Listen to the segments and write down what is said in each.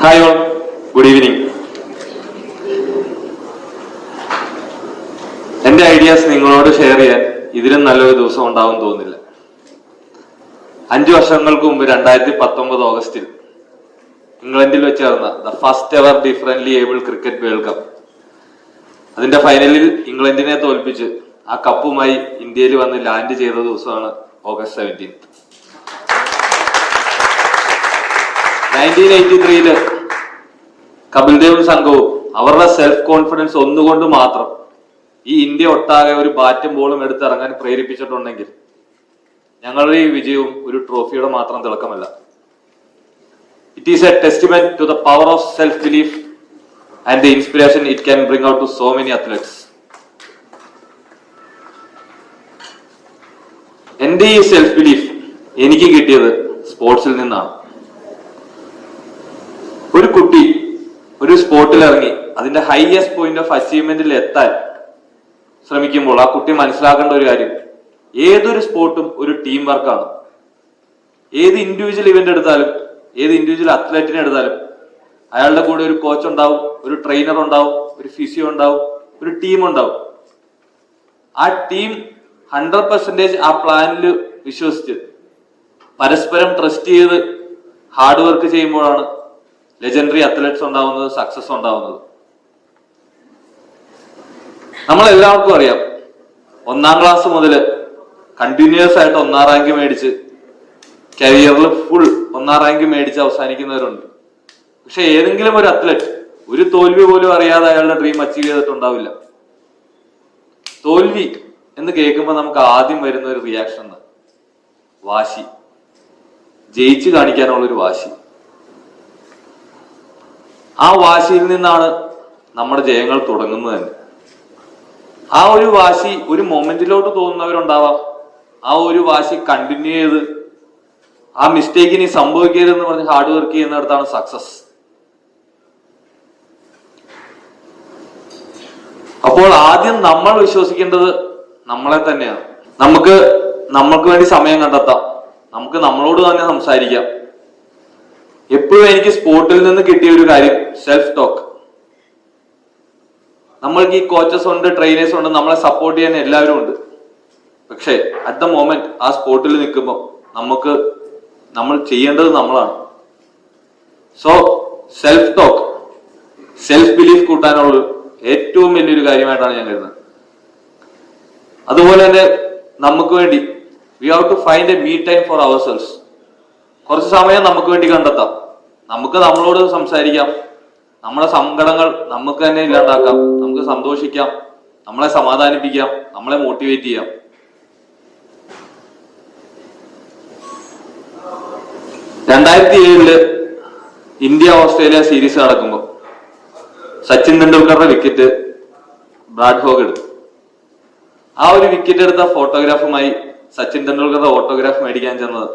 Hi all, good evening. എന്റെ ideas നിങ്ങളോട് share ചെയ്യാൻ ഇതിലും നല്ലൊരു ദിവസം ഉണ്ടാവും തോന്നുന്നില്ല. 5 വർഷങ്ങൾക്ക് മുമ്പ് 2019 ഓഗസ്റ്റിൽ ഇംഗ്ലണ്ടിൽ വെച്ച് നടന്ന the first ever differently able cricket world cup, അതിന്റെ ഫൈനലിൽ ഇംഗ്ലണ്ടിനെ തോൽപ്പിച്ച് ആ കപ്പുമായി ഇന്ത്യയിൽ വന്ന് ലാൻഡ് ചെയ്ത ദിവസമാണ് ഓഗസ്റ്റ് 17. 1983 കപിൽദേവും സംഘവും അവരുടെ സെൽഫ് കോൺഫിഡൻസ് ഒന്നുകൊണ്ട് മാത്രം ഈ ഇന്ത്യ ഒട്ടാകെ ഒരു ബാറ്റും ബോളും എടുത്തിറങ്ങാൻ പ്രേരിപ്പിച്ചിട്ടുണ്ടെങ്കിൽ ഞങ്ങളുടെ ഈ വിജയവും ഒരു ട്രോഫിയുടെ മാത്രം തിളക്കമല്ല. It is a testament to the power of self belief and the inspiration it can bring out to so many athletes. എന്റെ ഈ സെൽഫ് ബിലീഫ് എനിക്ക് കിട്ടിയത് സ്പോർട്സിൽ നിന്നാണ്. ഒരു കുട്ടി ഒരു സ്പോർട്ടിൽ ഇറങ്ങി അതിന്റെ ഹൈയസ്റ്റ് പോയിന്റ് ഓഫ് അച്ചീവ്മെന്റിൽ എത്താൻ ശ്രമിക്കുമ്പോൾ ആ കുട്ടി മനസ്സിലാക്കേണ്ട ഒരു കാര്യം, ഏതൊരു സ്പോർട്ടും ഒരു ടീം വർക്കാണ്. ഏത് ഇൻഡിവിജ്വൽ ഇവന്റ് എടുത്താലും, ഏത് ഇൻഡിവിജ്വൽ അത്ലറ്റിനെ എടുത്താലും അയാളുടെ കൂടെ ഒരു കോച്ച് ഉണ്ടാവും, ഒരു ട്രെയിനർ ഉണ്ടാവും, ഒരു ഫിസിയോ ഉണ്ടാവും, ഒരു ടീം ഉണ്ടാവും. ആ ടീം 100% ആ പ്ലാനിൽ വിശ്വസിച്ച് പരസ്പരം ട്രസ്റ്റ് ചെയ്ത് ഹാർഡ് വർക്ക് ചെയ്യുമ്പോഴാണ് ലെജൻഡറി അത്ലറ്റ്സ് ഉണ്ടാവുന്നത്, സക്സസ് ഉണ്ടാവുന്നത്. നമ്മളെല്ലാവർക്കും അറിയാം, 1ാം ക്ലാസ് മുതൽ കണ്ടിന്യൂസ് ആയിട്ട് 1ാം റാങ്ക് മേടിച്ച് കരിയറിൽ ഫുൾ 1ാം റാങ്ക് മേടിച്ച് അവസാനിക്കുന്നവരുണ്ട്. പക്ഷെ ഏതെങ്കിലും ഒരു അത്ലറ്റ് ഒരു തോൽവി പോലും അറിയാതെ അയാളുടെ ഡ്രീം അച്ചീവ് ചെയ്തിട്ടുണ്ടാവില്ല. തോൽവി എന്ന് കേൾക്കുമ്പോൾ നമുക്ക് ആദ്യം വരുന്ന ഒരു റിയാക്ഷൻ വാശി, ജയിച്ചു കാണിക്കാനുള്ളൊരു വാശി. ആ വാശിയിൽ നിന്നാണ് നമ്മുടെ ജയങ്ങൾ തുടങ്ങുന്നത് തന്നെ. ആ ഒരു വാശി ഒരു മൊമെന്റിലോട്ട് തോന്നുന്നവരുണ്ടാവാം. ആ ഒരു വാശി കണ്ടിന്യൂ ചെയ്ത് ആ മിസ്റ്റേക്ക് ഇനി സംഭവിക്കരുതെന്ന് പറഞ്ഞ് ഹാർഡ് വർക്ക് ചെയ്യുന്നിടത്താണ് സക്സസ്. അപ്പോൾ ആദ്യം നമ്മൾ വിശ്വസിക്കേണ്ടത് നമ്മളെ തന്നെയാണ്. നമ്മൾക്ക് വേണ്ടി സമയം കണ്ടെത്താം, നമുക്ക് നമ്മളോട് തന്നെ സംസാരിക്കാം. എപ്പോഴും എനിക്ക് സ്പോർട്ടിൽ നിന്ന് കിട്ടിയ ഒരു കാര്യം സെൽഫ് ടോക്ക്. നമ്മൾക്ക് ഈ കോച്ചസ് ഉണ്ട്, ട്രെയിനേഴ്സ് ഉണ്ട്, നമ്മളെ സപ്പോർട്ട് ചെയ്യാൻ എല്ലാവരും ഉണ്ട്. പക്ഷെ അറ്റ് ദ മൊമെന്റ് ആ സ്പോർട്ടിൽ നിൽക്കുമ്പോൾ നമ്മൾ ചെയ്യേണ്ടത് നമ്മളാണ്. So self talk, self belief കൂട്ടാനുള്ള ഏറ്റവും വലിയൊരു കാര്യമായിട്ടാണ് ഞാൻ കരുതുന്നത്. അതുപോലെ തന്നെ നമുക്ക് വേണ്ടി we have to find a me time for ourselves. കുറച്ച് സമയം നമുക്ക് വേണ്ടി കണ്ടെത്താം. നമുക്ക് നമ്മളോട് സംസാരിക്കാം, നമ്മുടെ സങ്കടങ്ങൾ നമുക്ക് തന്നെ ഇല്ലാണ്ടാക്കാം, നമുക്ക് സന്തോഷിക്കാം, നമ്മളെ സമാധാനിപ്പിക്കാം, നമ്മളെ മോട്ടിവേറ്റ് ചെയ്യാം. (2007) ഇന്ത്യ ഓസ്ട്രേലിയ സീരീസ് നടക്കുമ്പോൾ സച്ചിൻ തെണ്ടുൽക്കറുടെ വിക്കറ്റ് ബ്രാഡ് ഹോഗ് എടുത്തു. ആ ഒരു വിക്കറ്റ് എടുത്ത ഫോട്ടോഗ്രാഫുമായി സച്ചിൻ തെണ്ടുൽക്കറുടെ ഓട്ടോഗ്രാഫ് മേടിക്കാൻ ചെന്നത്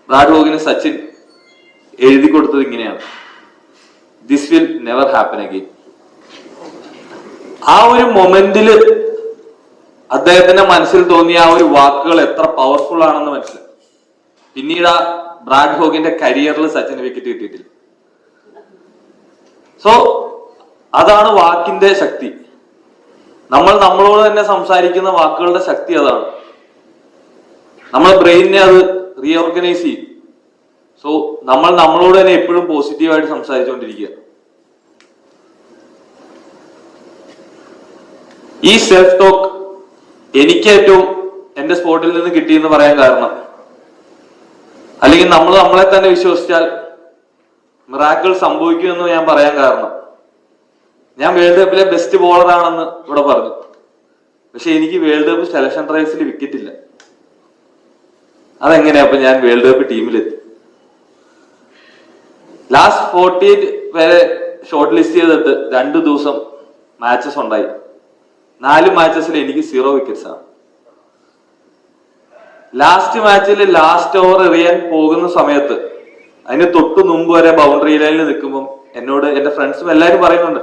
ബ്രാഡ് ഹോഗിന് സച്ചിൻ എഴുതി കൊടുത്തത് ഇങ്ങനെയാണ്: this will never happen again. ആ ഒരു മൊമെന്റില് അദ്ദേഹത്തിന്റെ മനസ്സിൽ തോന്നിയ ആ ഒരു വാക്കുകൾ എത്ര പവർഫുൾ ആണെന്ന് മനസ്സിലായി. പിന്നീട് ആ ബ്രാഡ് ഹോഗിന്റെ കരിയറിൽ സച്ചിന് വിക്കറ്റ് കിട്ടിയിട്ടില്ല. സോ അതാണ് വാക്കിന്റെ ശക്തി. നമ്മൾ നമ്മളോട് തന്നെ സംസാരിക്കുന്ന വാക്കുകളുടെ ശക്തി അതാണ്. നമ്മുടെ ബ്രെയിനിനെ അത് റീഓർഗനൈസ് ചെയ്യും. സോ നമ്മൾ നമ്മളോട് തന്നെ എപ്പോഴും പോസിറ്റീവായിട്ട് സംസാരിച്ചുകൊണ്ടിരിക്കുക. ഈ സെൽഫ് ടോക്ക് എനിക്ക് ഏറ്റവും എന്റെ സ്പോർട്ടിൽ നിന്ന് കിട്ടിയെന്ന് പറയാൻ കാരണം, അല്ലെങ്കിൽ നമ്മൾ നമ്മളെ തന്നെ വിശ്വസിച്ചാൽ മിറാക്കിൾ സംഭവിക്കുമെന്ന് ഞാൻ പറയാൻ കാരണം, ഞാൻ വേൾഡ് കപ്പിലെ ബെസ്റ്റ് ബോളർ ആണെന്ന് ഇവിടെ പറഞ്ഞു. പക്ഷെ എനിക്ക് വേൾഡ് കപ്പ് സെലക്ഷൻ ട്രയൽസിൽ വിക്കറ്റ് ഇല്ല. അതെങ്ങനെയാ അപ്പൊ ഞാൻ വേൾഡ് കപ്പ് ടീമിലെത്തി? ലാസ്റ്റ് 48 വരെ ഷോർട്ട് ലിസ്റ്റ് ചെയ്തിട്ട് 2 ദിവസം മാച്ചസ് ഉണ്ടായി. 4 മാച്ചസിൽ എനിക്ക് 0 വിക്കറ്റ്സ് ആണ്. ലാസ്റ്റ് മാച്ചിൽ ലാസ്റ്റ് ഓവർ എറിയാൻ പോകുന്ന സമയത്ത്, അതിന് തൊട്ട് മുമ്പ് വരെ ബൗണ്ടറി ലൈനിൽ നിൽക്കുമ്പോൾ എന്നോട് എന്റെ ഫ്രണ്ട്സും എല്ലാവരും പറയുന്നുണ്ട്,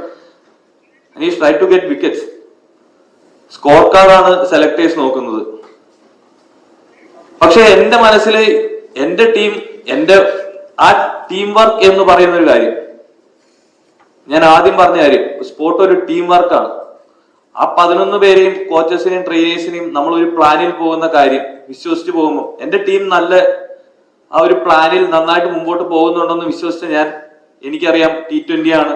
Aneesh try to get wickets. Score കാർഡാണ് സെലക്ടേഴ്സ് നോക്കുന്നത്. പക്ഷെ എന്റെ മനസ്സിൽ എന്റെ ടീം, ആ ടീം വർക്ക് എന്ന് പറയുന്ന ഒരു കാര്യം, ഞാൻ ആദ്യം പറഞ്ഞ കാര്യം, സ്പോർട്ട് ഒരു ടീം വർക്കാണ്. ആ 11 പേരെയും കോച്ചസിനെയും ട്രെയിനേഴ്സിനെയും നമ്മൾ ഒരു പ്ലാനിൽ പോകുന്ന കാര്യം വിശ്വസിച്ച് പോകുമ്പോൾ എന്റെ ടീം നല്ല ആ ഒരു പ്ലാനിൽ നന്നായിട്ട് മുമ്പോട്ട് പോകുന്നുണ്ടെന്ന് വിശ്വസിച്ച് എനിക്കറിയാം T20 ആണ്,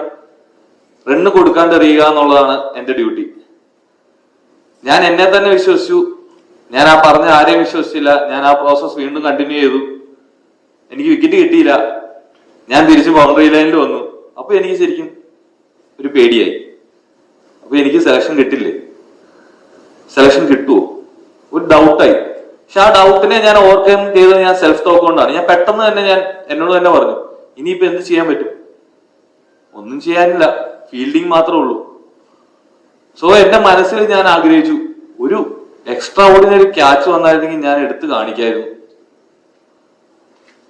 റണ്ണ് കൊടുക്കാണ്ട് എറിയുക എന്നുള്ളതാണ് എന്റെ ഡ്യൂട്ടി. ഞാൻ എന്നെ തന്നെ വിശ്വസിച്ചു. ഞാൻ ആ പറഞ്ഞ ആരെയും വിശ്വസിച്ചില്ല. ഞാൻ ആ പ്രോസസ് വീണ്ടും കണ്ടിന്യൂ ചെയ്തു. എനിക്ക് വിക്കറ്റ് കിട്ടിയില്ല. ഞാൻ തിരിച്ച് ബൗണ്ടറി ലൈനിൽ വന്നു. അപ്പൊ എനിക്ക് ശരിക്കും ഒരു പേടിയായി. അപ്പൊ എനിക്ക് സെലക്ഷൻ കിട്ടില്ലേ, സെലക്ഷൻ കിട്ടുമോ, ഒരു ഡൗട്ടായി. പക്ഷെ ആ ഡൗട്ടിനെ ഞാൻ ഓവർകം ചെയ്തത് ഞാൻ സെൽഫ് ടോക്ക് കൊണ്ടാണ്. ഞാൻ പെട്ടെന്ന് തന്നെ എന്നോട് തന്നെ പറഞ്ഞു, ഇനിയിപ്പോ എന്ത് ചെയ്യാൻ പറ്റും, ഒന്നും ചെയ്യാനില്ല, ഫീൽഡിങ് മാത്രമേ ഉള്ളൂ. സോ എന്റെ മനസ്സിൽ ഞാൻ ആഗ്രഹിച്ചു, ഒരു എക്സ്ട്രാ ഓർഡിനറി ക്യാച്ച് വന്നായിരുന്നെങ്കിൽ ഞാൻ എടുത്ത് കാണിക്കായിരുന്നു.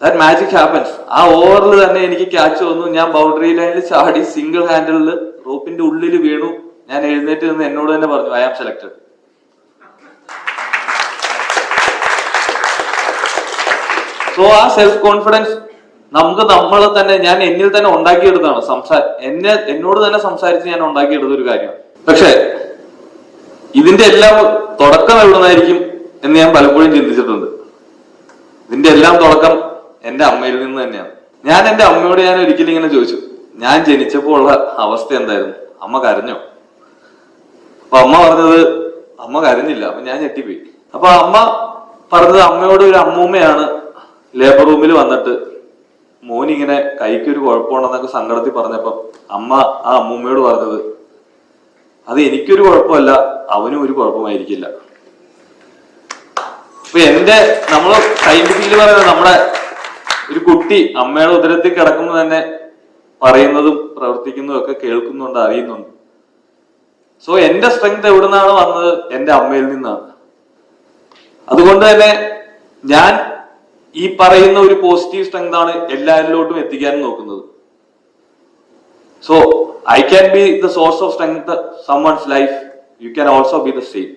That magic happens. ആ ഓവറിൽ തന്നെ എനിക്ക് ക്യാച്ച് വന്നു. ഞാൻ ബൗണ്ടറി ലൈനിൽ ചാടി സിംഗിൾ ഹാൻഡിലിൽ റോപ്പിന്റെ ഉള്ളിൽ വീണു. ഞാൻ എഴുന്നേറ്റ് നിന്ന് എന്നോട് തന്നെ പറഞ്ഞു, ഐ ആം സെലക്ടഡ്. സോ ആ സെൽഫ് കോൺഫിഡൻസ് നമ്മളെ തന്നെ ഞാൻ എന്നിൽ തന്നെ ഉണ്ടാക്കിയെടുത്താണ്. എന്നോട് തന്നെ സംസാരിച്ച് ഞാൻ ഉണ്ടാക്കിയെടുത്ത ഒരു കാര്യമാണ്. പക്ഷെ ഇതിന്റെ എല്ലാം തുടക്കം എവിടുന്നായിരിക്കും എന്ന് ഞാൻ പലപ്പോഴും ചിന്തിച്ചിട്ടുണ്ട്. ഇതിന്റെ എല്ലാം തുടക്കം എന്റെ അമ്മയിൽ നിന്ന് തന്നെയാണ്. ഞാൻ എന്റെ അമ്മയോട് ഒരിക്കലും ഇങ്ങനെ ചോദിച്ചു, ഞാൻ ജനിച്ചപ്പോൾ ഉള്ള അവസ്ഥ എന്തായിരുന്നു, അമ്മ കരഞ്ഞോ? അപ്പൊ അമ്മ പറഞ്ഞത് അമ്മ കരഞ്ഞില്ല. അപ്പൊ ഞാൻ ഞെട്ടിപ്പോയി. അപ്പൊ അമ്മ പറഞ്ഞത്, അമ്മയോട് ഒരു അമ്മൂമ്മയാണ് ലേബർ റൂമിൽ വന്നിട്ട് മോനിങ്ങനെ കൈക്കൊരു കുഴപ്പമുണ്ടെന്നൊക്കെ സങ്കടത്തിൽ പറഞ്ഞപ്പോ അമ്മ ആ അമ്മൂമ്മയോട് പറഞ്ഞത്, അത് എനിക്കൊരു കുഴപ്പമല്ല, അവനും ഒരു കുഴപ്പമായിരിക്കില്ല. അപ്പൊ നമ്മള് സയന്റിഫിക്കലി പറയുന്നത്, നമ്മുടെ ഒരു കുട്ടി അമ്മയുടെ ഉദരത്തിൽ കിടക്കുമ്പോൾ തന്നെ പറയുന്നതും പ്രവർത്തിക്കുന്നതും ഒക്കെ കേൾക്കുന്നുണ്ട്, അറിയുന്നുണ്ട്. സോ എന്റെ സ്ട്രെങ്ത് എവിടുന്നാണ് വന്നത്, എന്റെ അമ്മയിൽ നിന്നാണ്. അതുകൊണ്ട് തന്നെ ഞാൻ ഈ പറയുന്ന ഒരു പോസിറ്റീവ് സ്ട്രെങ്ത് ആണ് എല്ലാവരിലോട്ടും എത്തിക്കാൻ നോക്കുന്നത്. So I can be the source of strength in someone's life. You can also be the same.